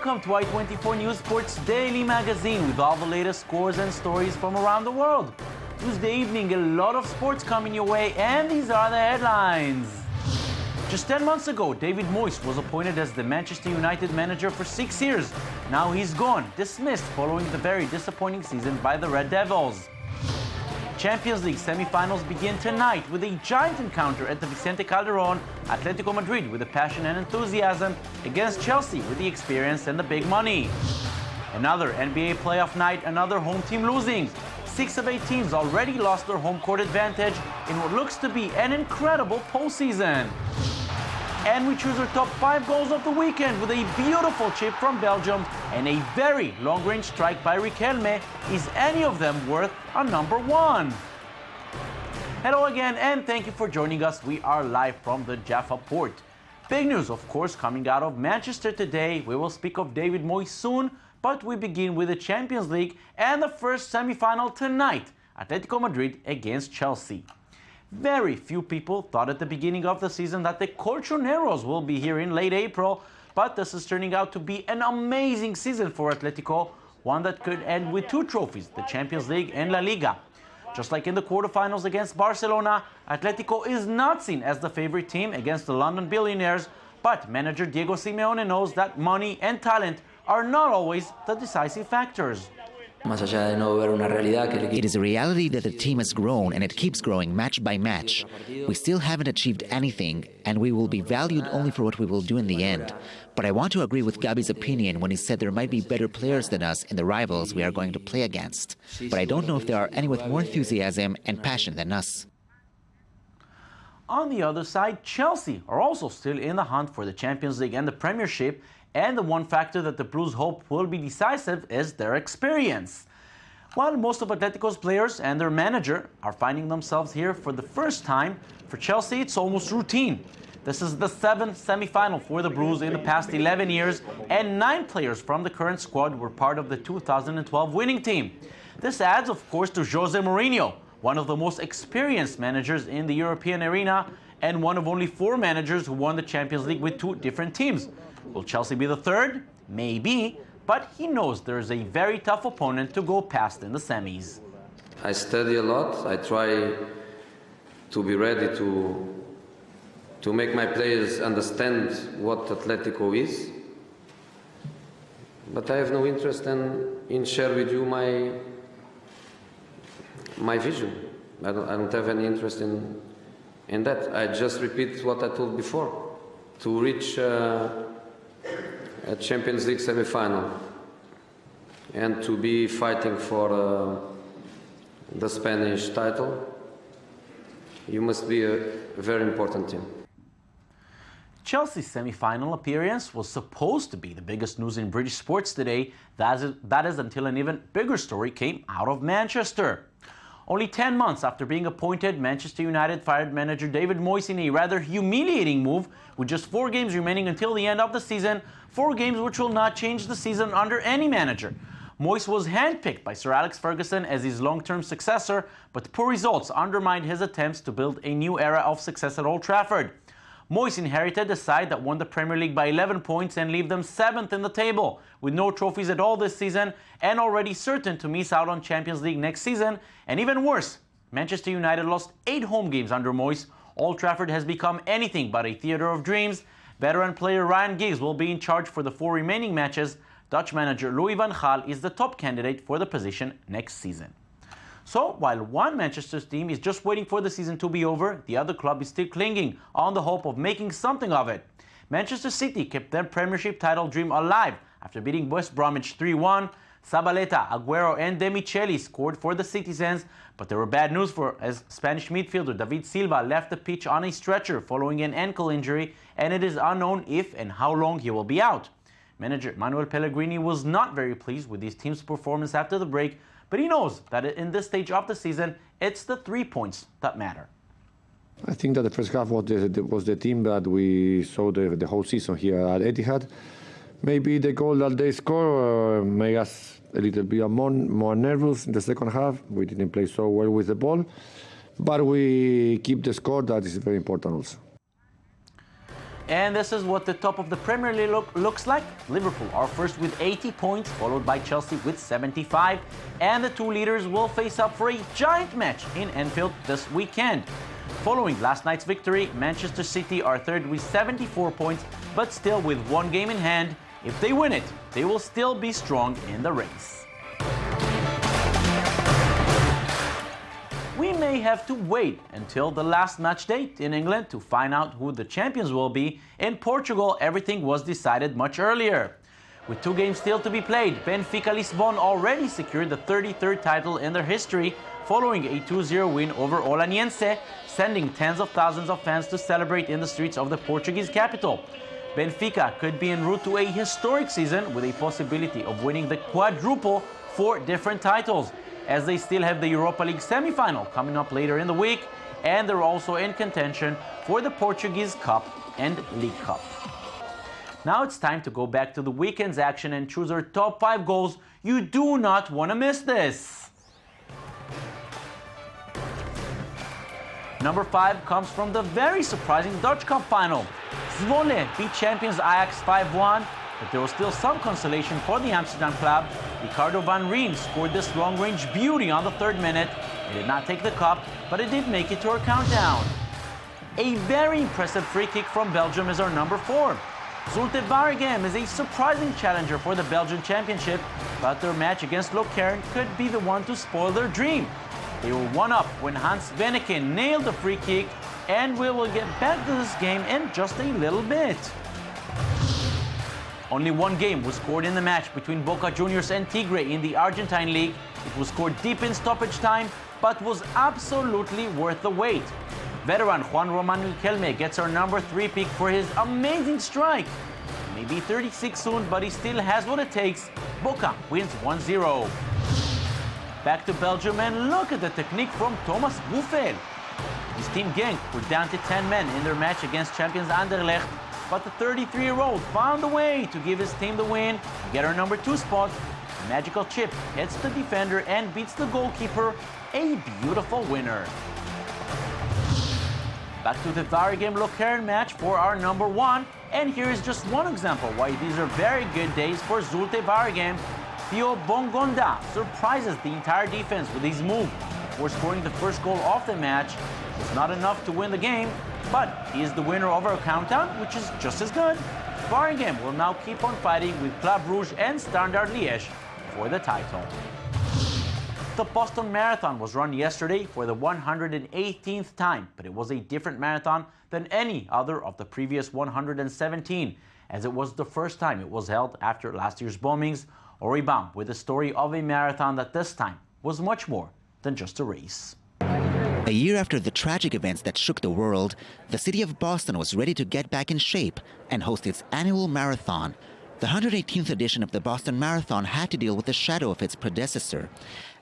Welcome to I24 News Sports Daily Magazine with all the latest scores and stories from around the world. Tuesday evening, a lot of sports coming your way, and these are the headlines. Just 10 months ago, David Moyes was appointed as the Manchester United manager for 6 years. Now he's gone, dismissed following the very disappointing season by the Red Devils. Champions League semi-finals begin tonight with a giant encounter at the Vicente Calderón. Atletico Madrid with the passion and enthusiasm against Chelsea with the experience and the big money. Another NBA playoff night, another home team losing. 6 of 8 teams already lost their home court advantage in what looks to be an incredible postseason. And we choose our top 5 goals of the weekend with a beautiful chip from Belgium and a very long-range strike by Riquelme. Is any of them worth a number 1? Hello again, and thank you for joining us. We are live from the Jaffa Port. Big news, of course, coming out of Manchester today. We will speak of David Moyes soon, but we begin with the Champions League and the first semi-final tonight, Atletico Madrid against Chelsea. Very few people thought at the beginning of the season that the Colchoneros will be here in late April, but this is turning out to be an amazing season for Atletico, one that could end with 2 trophies, the Champions League and La Liga. Just like in the quarterfinals against Barcelona, Atletico is not seen as the favorite team against the London billionaires, but manager Diego Simeone knows that money and talent are not always the decisive factors. It is a reality that the team has grown and it keeps growing match by match. We still haven't achieved anything, and we will be valued only for what we will do in the end. But I want to agree with Gabi's opinion when he said there might be better players than us in the rivals we are going to play against. But I don't know if there are any with more enthusiasm and passion than us. On the other side, Chelsea are also still in the hunt for the Champions League and the Premiership, and the one factor that the Blues hope will be decisive is their experience. While most of Atletico's players and their manager are finding themselves here for the first time, for Chelsea it's almost routine. This is the 7th semi-final for the Blues in the past 11 years, and 9 players from the current squad were part of the 2012 winning team. This adds, of course, to Jose Mourinho, one of the most experienced managers in the European arena, and one of only 4 managers who won the Champions League with 2 different teams. Will Chelsea be the 3rd? Maybe, but he knows there's a very tough opponent to go past in the semis. I study a lot. I try to be ready to make my players understand what Atletico is. But I have no interest in share with you my vision. I don't have any interest in that. I just repeat what I told before. To reach a Champions League semi-final and to be fighting for the Spanish title, you must be a very important team. Chelsea's semi-final appearance was supposed to be the biggest news in British sports today. That is until an even bigger story came out of Manchester. Only 10 months after being appointed, Manchester United fired manager David Moyes in a rather humiliating move with just 4 games remaining until the end of the season, 4 games which will not change the season under any manager. Moyes was handpicked by Sir Alex Ferguson as his long-term successor, but poor results undermined his attempts to build a new era of success at Old Trafford. Moyes inherited a side that won the Premier League by 11 points and leave them 7th in the table, with no trophies at all this season and already certain to miss out on Champions League next season. And even worse, Manchester United lost 8 home games under Moyes. Old Trafford has become anything but a theatre of dreams. Veteran player Ryan Giggs will be in charge for the 4 remaining matches. Dutch manager Louis van Gaal is the top candidate for the position next season. So, while one Manchester team is just waiting for the season to be over, the other club is still clinging on the hope of making something of it. Manchester City kept their Premiership title dream alive after beating West Bromwich 3-1. Sabaleta, Aguero and De Micheli scored for the Citizens, but there were bad news as Spanish midfielder David Silva left the pitch on a stretcher following an ankle injury, and it is unknown if and how long he will be out. Manager Manuel Pellegrini was not very pleased with his team's performance after the break, but he knows that in this stage of the season, it's the 3 points that matter. I think that the first half was the team that we saw the whole season here at Etihad. Maybe the goal that they score made us a little bit more nervous in the second half. We didn't play so well with the ball, but we keep the score. That is very important also. And this is what the top of the Premier League looks like. Liverpool are first with 80 points, followed by Chelsea with 75. And the two leaders will face up for a giant match in Anfield this weekend. Following last night's victory, Manchester City are third with 74 points, but still with one game in hand. If they win it, they will still be strong in the race. We may have to wait until the last match date in England to find out who the champions will be. In Portugal, everything was decided much earlier. With 2 games still to be played, Benfica Lisbon already secured the 33rd title in their history, following a 2-0 win over Olaniense, sending tens of thousands of fans to celebrate in the streets of the Portuguese capital. Benfica could be en route to a historic season with a possibility of winning the quadruple 4 different titles, as they still have the Europa League semi-final coming up later in the week, and they're also in contention for the Portuguese Cup and League Cup. Now it's time to go back to the weekend's action and choose our top 5 goals. You do not want to miss this. Number 5 comes from the very surprising Dutch Cup final. Zwolle beat champions Ajax 5-1, but there was still some consolation for the Amsterdam club. Ricardo van Rijn scored this long-range beauty on the 3rd minute. It did not take the cup, but it did make it to our countdown. A very impressive free kick from Belgium is our number 4. Zulte Waregem is a surprising challenger for the Belgian championship, but their match against Lokeren could be the one to spoil their dream. They were 1-up when Hans Benneke nailed the free kick, and we will get back to this game in just a little bit. Only 1 game was scored in the match between Boca Juniors and Tigre in the Argentine League. It was scored deep in stoppage time, but was absolutely worth the wait. Veteran Juan Roman Riquelme gets our number 3 pick for his amazing strike. He may be 36 soon, but he still has what it takes. Boca wins 1-0. Back to Belgium, and look at the technique from Thomas Buffel. His team Genk were down to 10 men in their match against champions Anderlecht, but the 33-year-old found a way to give his team the win and get our number 2 spot. The magical chip hits the defender and beats the goalkeeper. A beautiful winner. Back to the Waregem Lokeren match for our number 1, and here is just one example why these are very good days for Zulte Waregem. Theo Bongonda surprises the entire defense with his move before scoring the first goal of the match. It was not enough to win the game, but he is the winner of our countdown, which is just as good. Waregem will now keep on fighting with Club Rouge and Standard Liège for the title. The Boston Marathon was run yesterday for the 118th time, but it was a different marathon than any other of the previous 117, as it was the first time it was held after last year's bombings. Ori Bam with the story of a marathon that this time was much more than just a race. A year after the tragic events that shook the world, the city of Boston was ready to get back in shape and host its annual marathon. The 118th edition of the Boston Marathon had to deal with the shadow of its predecessor,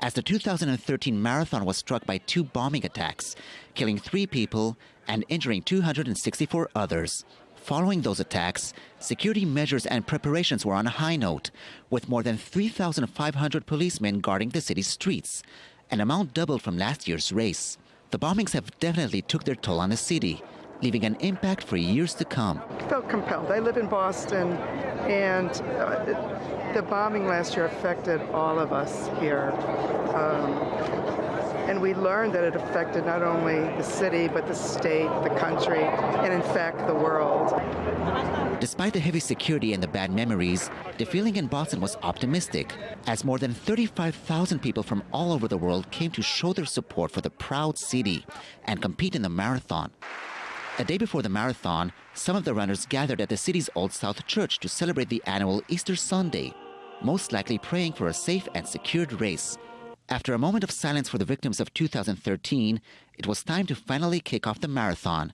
as the 2013 marathon was struck by 2 bombing attacks, killing 3 people and injuring 264 others. Following those attacks, security measures and preparations were on a high note, with more than 3,500 policemen guarding the city's streets, an amount doubled from last year's race. The bombings have definitely took their toll on the city, leaving an impact for years to come. I felt compelled. I live in Boston, and the bombing last year affected all of us here. And we learned that it affected not only the city, but the state, the country, and in fact, the world. Despite the heavy security and the bad memories, the feeling in Boston was optimistic, as more than 35,000 people from all over the world came to show their support for the proud city and compete in the marathon. A day before the marathon, some of the runners gathered at the city's Old South Church to celebrate the annual Easter Sunday, most likely praying for a safe and secured race. After a moment of silence for the victims of 2013, it was time to finally kick off the marathon.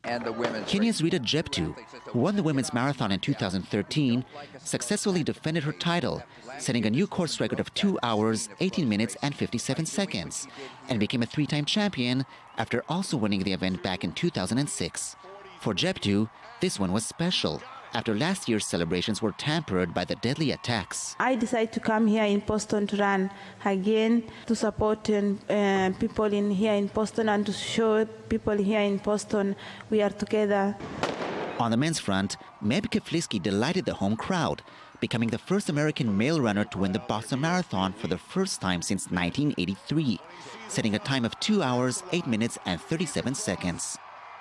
Kenya's Rita Jeptu, who won the women's marathon in 2013, successfully defended her title, setting a new course record of 2 hours, 18 minutes, and 57 seconds, and became a 3-time champion after also winning the event back in 2006. For Jeptu, this one was special, after last year's celebrations were tampered by the deadly attacks. I decided to come here in Boston to run again, to support people here in Boston and to show people here in Boston we are together. On the men's front, Meb Keflezighi delighted the home crowd, becoming the first American male runner to win the Boston Marathon for the first time since 1983, setting a time of 2 hours, 8 minutes, and 37 seconds.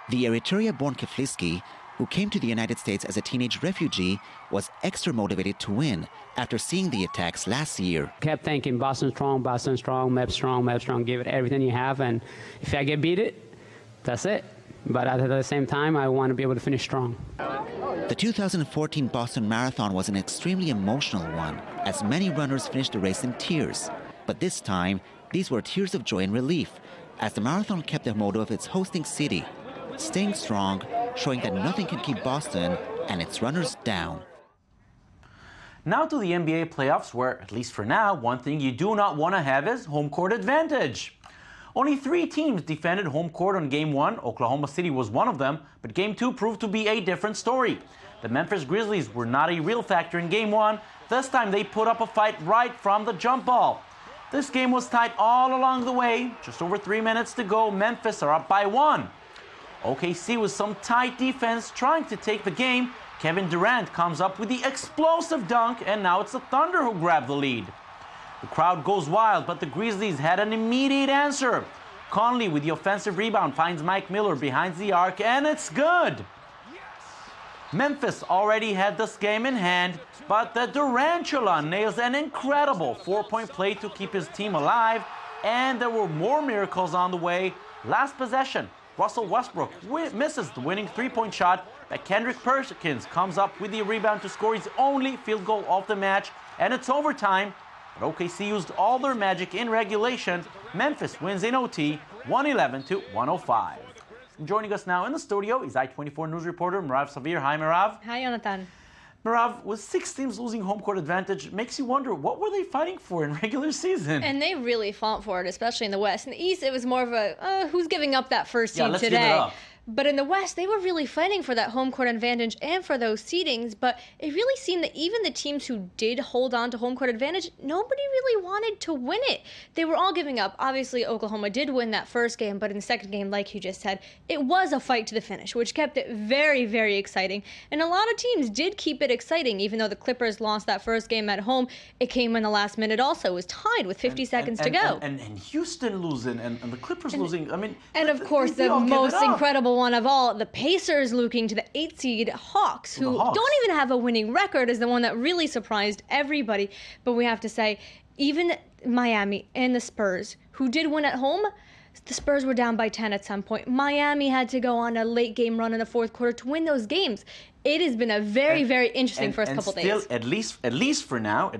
The Eritrea-born Keflezighi, who came to the United States as a teenage refugee, was extra motivated to win after seeing the attacks last year. Kept thinking, Boston strong, Meb strong, give it everything you have, and if I get beat it, that's it. But at the same time, I want to be able to finish strong. The 2014 Boston Marathon was an extremely emotional one, as many runners finished the race in tears. But this time, these were tears of joy and relief, as the marathon kept the motto of its hosting city, staying strong, showing that nothing can keep Boston and its runners down. Now to the NBA playoffs, where, at least for now, one thing you do not want to have is home court advantage. Only 3 teams defended home court on Game 1. Oklahoma City was one of them, but Game 2 proved to be a different story. The Memphis Grizzlies were not a real factor in Game 1. This time they put up a fight right from the jump ball. This game was tight all along the way. Just over 3 minutes to go, Memphis are up by 1. OKC with some tight defense trying to take the game. Kevin Durant comes up with the explosive dunk, and now it's the Thunder who grab the lead. The crowd goes wild, but the Grizzlies had an immediate answer. Conley with the offensive rebound finds Mike Miller behind the arc, and it's good. Memphis already had this game in hand, but the Durantula nails an incredible 4-point play to keep his team alive, and there were more miracles on the way. Last possession, Russell Westbrook misses the winning 3-point shot, but Kendrick Perkins comes up with the rebound to score his only field goal of the match, and it's overtime. But OKC used all their magic in regulation. Memphis wins in OT, 111-105. Joining us now in the studio is I-24 News reporter Merav Savir. Hi, Merav. Hi, Jonathan. Merav, with 6 teams losing home court advantage, makes you wonder, what were they fighting for in regular season? And they really fought for it, especially in the West. In the East, it was more of a, who's giving up that first seed let's today? give it up. But in the West, they were really fighting for that home court advantage and for those seedings. But it really seemed that even the teams who did hold on to home court advantage, nobody really wanted to win it. They were all giving up. Obviously, Oklahoma did win that first game, but in the second game, like you just said, it was a fight to the finish, which kept it very, very exciting. And a lot of teams did keep it exciting, even though the Clippers lost that first game at home. It came in the last minute also. It was tied with 50 seconds to go. And Houston losing and the Clippers losing. I mean, and of course, the most incredible one of all, the Pacers looking to the 8th seed Hawks, who don't even have a winning record, is the one that really surprised everybody. But we have to say, even Miami and the Spurs, who did win at home, the Spurs were down by 10 at some point. Miami had to go on a late game run in the fourth quarter to win those games. It has been a very, very interesting first couple days. At least for now,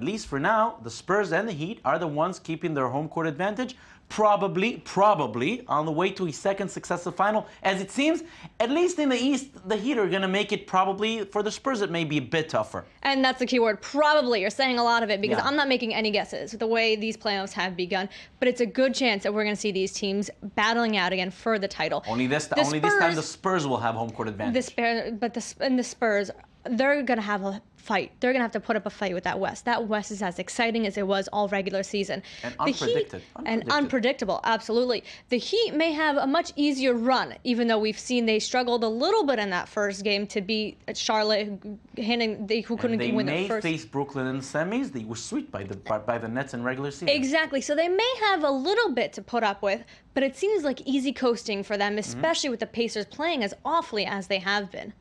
the Spurs and the Heat are the ones keeping their home court advantage. Probably on the way to a second successive final. As it seems, at least in the East, the Heat are going to make it probably. For the Spurs, it may be a bit tougher. And that's the key word, probably. You're saying a lot of it because I'm not making any guesses the way these playoffs have begun. But it's a good chance that we're going to see these teams battling out again for the title. Only this time the Spurs will have home court advantage. The Spurs, they're going to have a fight. They're going to have to put up a fight with that West. That West is as exciting as it was all regular season. And unpredictable, absolutely. The Heat may have a much easier run, even though we've seen they struggled a little bit in that first game to beat Charlotte, who couldn't win the first. They may face Brooklyn in the semis. They were swept by the Nets in regular season. Exactly. So they may have a little bit to put up with, but it seems like easy coasting for them, especially with the Pacers playing as awfully as they have been.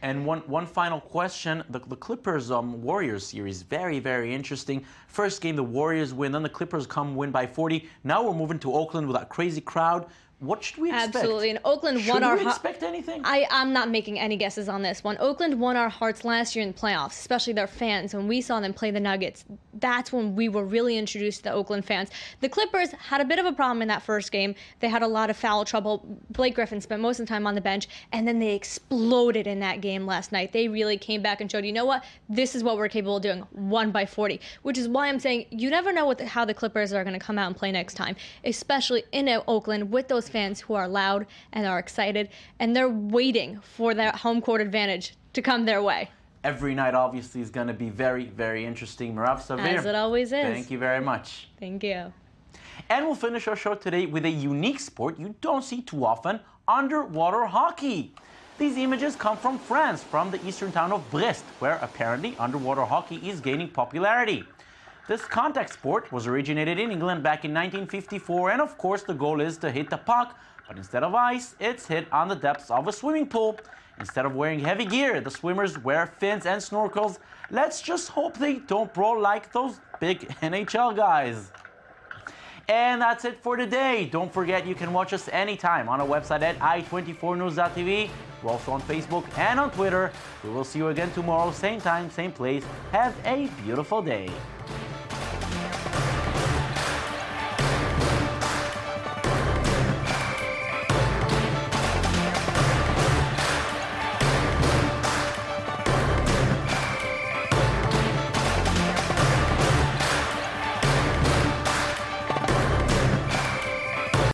And one final question. The Clippers Warriors series, very, very interesting. First game, the Warriors win, then the Clippers win by 40. Now we're moving to Oakland with that crazy crowd. What should we expect? Absolutely. And Oakland won our... Should we expect anything? I'm not making any guesses on this one. Oakland won our hearts last year in the playoffs, especially their fans. When we saw them play the Nuggets, that's when we were really introduced to the Oakland fans. The Clippers had a bit of a problem in that first game. They had a lot of foul trouble. Blake Griffin spent most of the time on the bench, and then they exploded in that game last night. They really came back and showed, you know what? This is what we're capable of doing, won by 40, which is why I'm saying you never know how the Clippers are going to come out and play next time, especially in Oakland with those fans who are loud and are excited, and they're waiting for that home court advantage to come their way. Every night, obviously, is going to be very, very interesting. Merav Savir, as it always is. Thank you very much. Thank you. And we'll finish our show today with a unique sport you don't see too often, underwater hockey. These images come from France, from the eastern town of Brest, where apparently underwater hockey is gaining popularity. This contact sport was originated in England back in 1954, and of course the goal is to hit the puck, but instead of ice, it's hit on the depths of a swimming pool. Instead of wearing heavy gear, the swimmers wear fins and snorkels. Let's just hope they don't brawl like those big NHL guys. And that's it for today. Don't forget you can watch us anytime on our website at i24news.tv. We're also on Facebook and on Twitter. We will see you again tomorrow, same time, same place. Have a beautiful day.